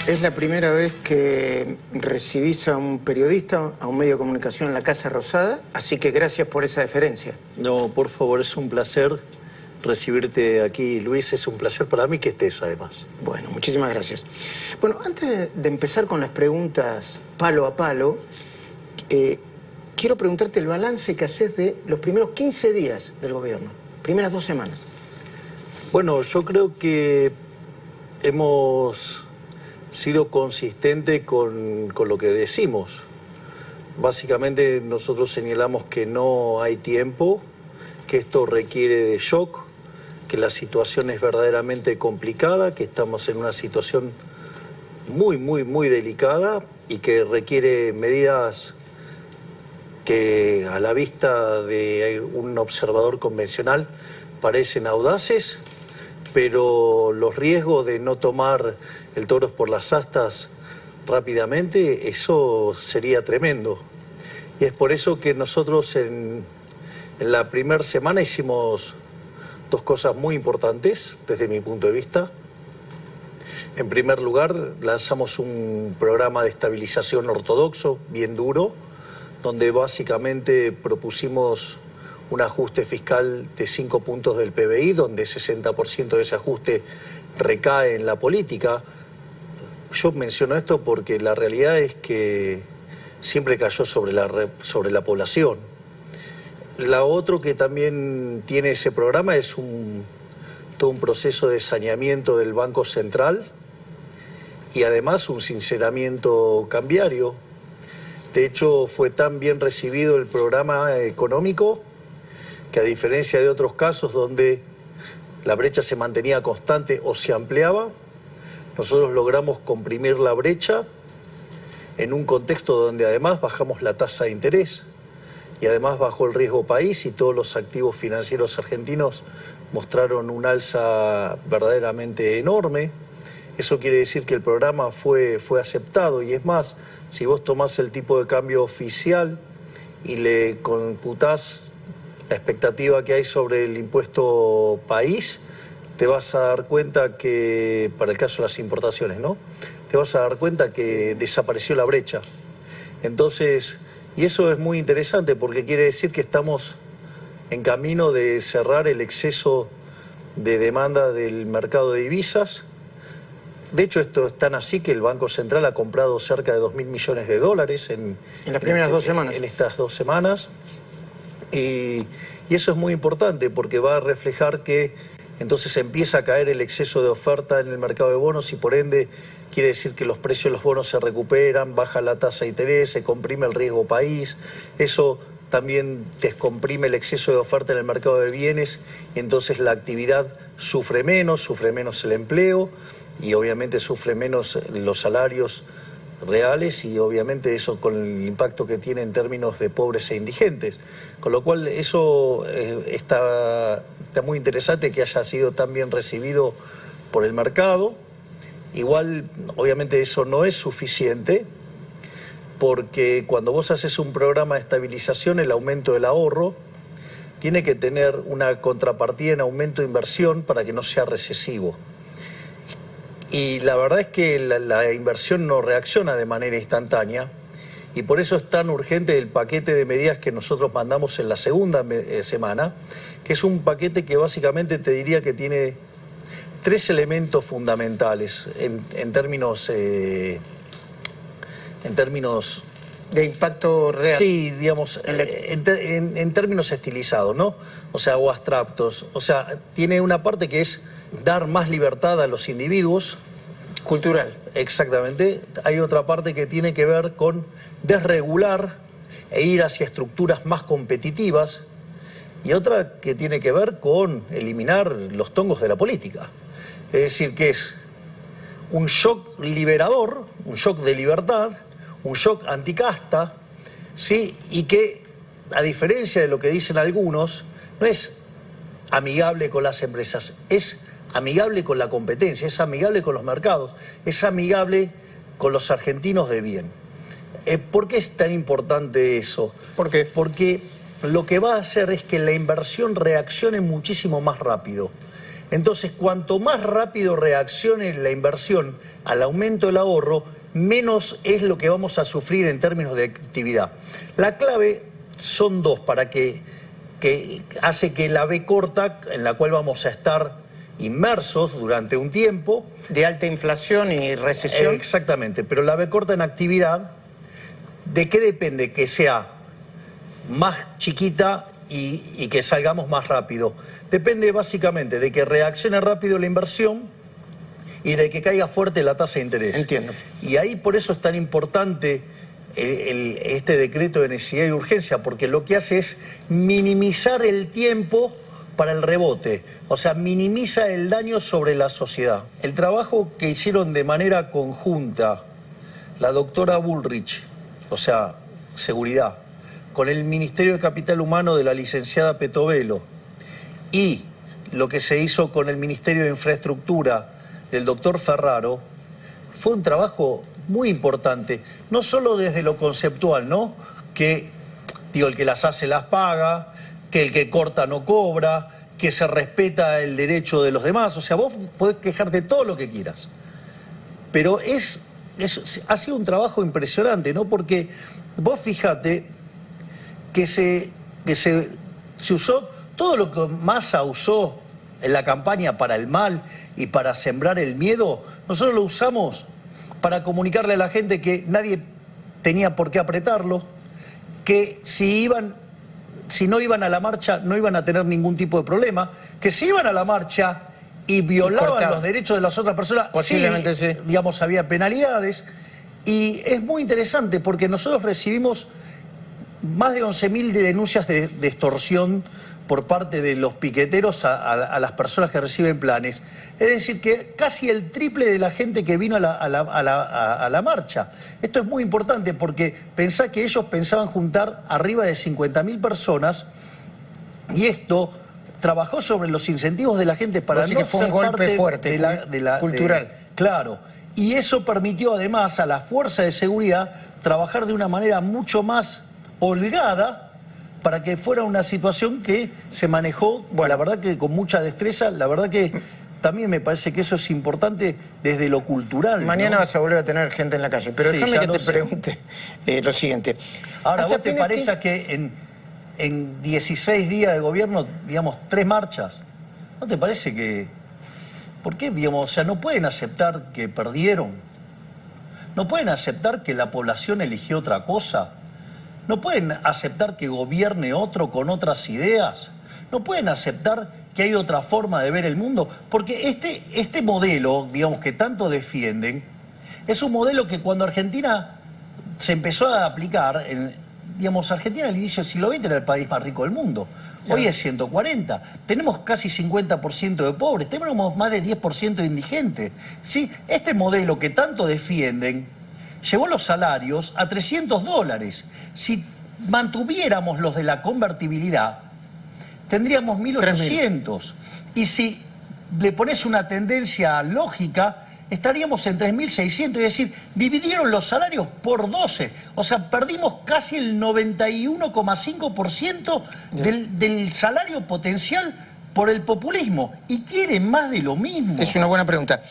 Es la primera vez que recibís a un periodista, a un medio de comunicación en la Casa Rosada, así que gracias por esa deferencia. No, por favor, es un placer recibirte aquí, Luis. Es un placer para mí que estés, además. Bueno, muchísimas gracias. Bueno, antes de empezar con las preguntas palo a palo, quiero preguntarte el balance que haces de los primeros 15 días del gobierno, primeras 2 semanas. Bueno, yo creo que hemos sido consistentes con lo que decimos. Básicamente nosotros señalamos que no hay tiempo, que esto requiere de shock, que la situación es verdaderamente complicada, que estamos en una situación muy delicada y que requiere medidas que a la vista de un observador convencional parecen audaces, pero los riesgos de no tomar el toro por las astas rápidamente, eso sería tremendo. Y es por eso que nosotros en la primera semana hicimos 2 cosas muy importantes desde mi punto de vista. En primer lugar, lanzamos un programa de estabilización ortodoxo, bien duro, donde básicamente propusimos un ajuste fiscal de 5 puntos del PBI, donde 60% de ese ajuste recae en la política. Yo menciono esto porque la realidad es que siempre cayó sobre la población. La otra que también tiene ese programa es todo un proceso de saneamiento del Banco Central y además un sinceramiento cambiario. De hecho, fue tan bien recibido el programa económico que, a diferencia de otros casos donde la brecha se mantenía constante o se ampliaba, nosotros logramos comprimir la brecha en un contexto donde además bajamos la tasa de interés y además bajó el riesgo país y todos los activos financieros argentinos mostraron un alza verdaderamente enorme. Eso quiere decir que el programa fue aceptado y es más, si vos tomás el tipo de cambio oficial y le computás la expectativa que hay sobre el impuesto país, te vas a dar cuenta que, para el caso de las importaciones, ¿no? Te vas a dar cuenta que desapareció la brecha. Entonces, y eso es muy interesante porque quiere decir que estamos en camino de cerrar el exceso de demanda del mercado de divisas. De hecho, esto es tan así que el Banco Central ha comprado cerca de 2.000 millones de dólares en las primeras 2 semanas. En estas 2 semanas. Y eso es muy importante porque va a reflejar que entonces empieza a caer el exceso de oferta en el mercado de bonos y por ende quiere decir que los precios de los bonos se recuperan, baja la tasa de interés, se comprime el riesgo país. Eso también descomprime el exceso de oferta en el mercado de bienes y entonces la actividad sufre menos el empleo y obviamente sufre menos los salarios reales y obviamente eso con el impacto que tiene en términos de pobres e indigentes. Con lo cual eso está muy interesante que haya sido tan bien recibido por el mercado. Igual, obviamente eso no es suficiente porque cuando vos haces un programa de estabilización, el aumento del ahorro tiene que tener una contrapartida en aumento de inversión para que no sea recesivo. Y la verdad es que la inversión no reacciona de manera instantánea y por eso es tan urgente el paquete de medidas que nosotros mandamos en la segunda semana, que es un paquete que básicamente te diría que tiene 3 elementos fundamentales en términos de impacto real. Sí, digamos, en términos estilizados, ¿no? O sea, o abstractos. O sea, tiene una parte que es dar más libertad a los individuos. Cultural. Exactamente. Hay otra parte que tiene que ver con desregular e ir hacia estructuras más competitivas. Y otra que tiene que ver con eliminar los tongos de la política. Es decir, que es un shock liberador, un shock de libertad, un shock anticasta, ¿sí? Y que, a diferencia de lo que dicen algunos, no es amigable con las empresas, es amigable con la competencia, es amigable con los mercados, es amigable con los argentinos de bien. ¿Por qué es tan importante eso? ¿Por qué? Porque lo que va a hacer es que la inversión reaccione muchísimo más rápido. Entonces, cuanto más rápido reaccione la inversión al aumento del ahorro, menos es lo que vamos a sufrir en términos de actividad. La clave son dos para que hace que la V corta, en la cual vamos a estar inmersos durante un tiempo. De alta inflación y recesión. Exactamente, pero la V corta en actividad, ¿de qué depende? Que sea más chiquita y que salgamos más rápido. Depende básicamente de que reaccione rápido la inversión y de que caiga fuerte la tasa de interés. Entiendo. Y ahí por eso es tan importante este decreto de necesidad y urgencia, porque lo que hace es minimizar el tiempo para el rebote, o sea, minimiza el daño sobre la sociedad. El trabajo que hicieron de manera conjunta la doctora Bullrich, o sea, seguridad, con el Ministerio de Capital Humano de la licenciada Petovelo y lo que se hizo con el Ministerio de Infraestructura del doctor Ferraro, fue un trabajo muy importante, no solo desde lo conceptual, ¿no? Que, digo, el que las hace las paga, que el que corta no cobra, que se respeta el derecho de los demás, o sea, vos podés quejarte de todo lo que quieras. Pero ha sido un trabajo impresionante, ¿no? Porque vos fíjate que se usó todo lo que Massa usó en la campaña para el mal y para sembrar el miedo, nosotros lo usamos para comunicarle a la gente que nadie tenía por qué apretarlo, que si no iban a la marcha no iban a tener ningún tipo de problema, que si iban a la marcha y violaban los derechos de las otras personas, posiblemente sí, digamos, había penalidades. Y es muy interesante porque nosotros recibimos más de 11.000 denuncias de extorsión por parte de los piqueteros a las personas que reciben planes. Es decir, que casi el triple de la gente que vino a la marcha. Esto es muy importante porque pensá que ellos pensaban juntar arriba de 50.000 personas y esto trabajó sobre los incentivos de la gente para no que fue ser un golpe parte fuerte, cultural. Claro. Y eso permitió además a la fuerza de seguridad trabajar de una manera mucho más holgada para que fuera una situación que se manejó, bueno, la verdad que con mucha destreza, la verdad que también me parece que eso es importante desde lo cultural. Mañana, ¿no? vas a volver a tener gente en la calle, pero sí, déjame que no te sé. pregunte lo siguiente. Ahora, ¿vos te parece que en 16 días de gobierno, digamos, 3 marchas, ¿no te parece que... ¿Por qué, digamos, o sea, no pueden aceptar que perdieron? ¿No pueden aceptar que la población eligió otra cosa? ¿No pueden aceptar que gobierne otro con otras ideas? ¿No pueden aceptar que hay otra forma de ver el mundo? Porque este modelo, digamos, que tanto defienden, es un modelo que cuando Argentina se empezó a aplicar, digamos, Argentina al inicio del siglo XX era el país más rico del mundo. Hoy es 140. Tenemos casi 50% de pobres, tenemos más de 10% de indigentes. ¿Sí? Este modelo que tanto defienden llevó los salarios a $300. Si mantuviéramos los de la convertibilidad, tendríamos 1.800. Y si le pones una tendencia lógica, estaríamos en 3.600. Es decir, dividieron los salarios por 12. O sea, perdimos casi el 91,5% del salario potencial por el populismo. Y quieren más de lo mismo. Es una buena pregunta.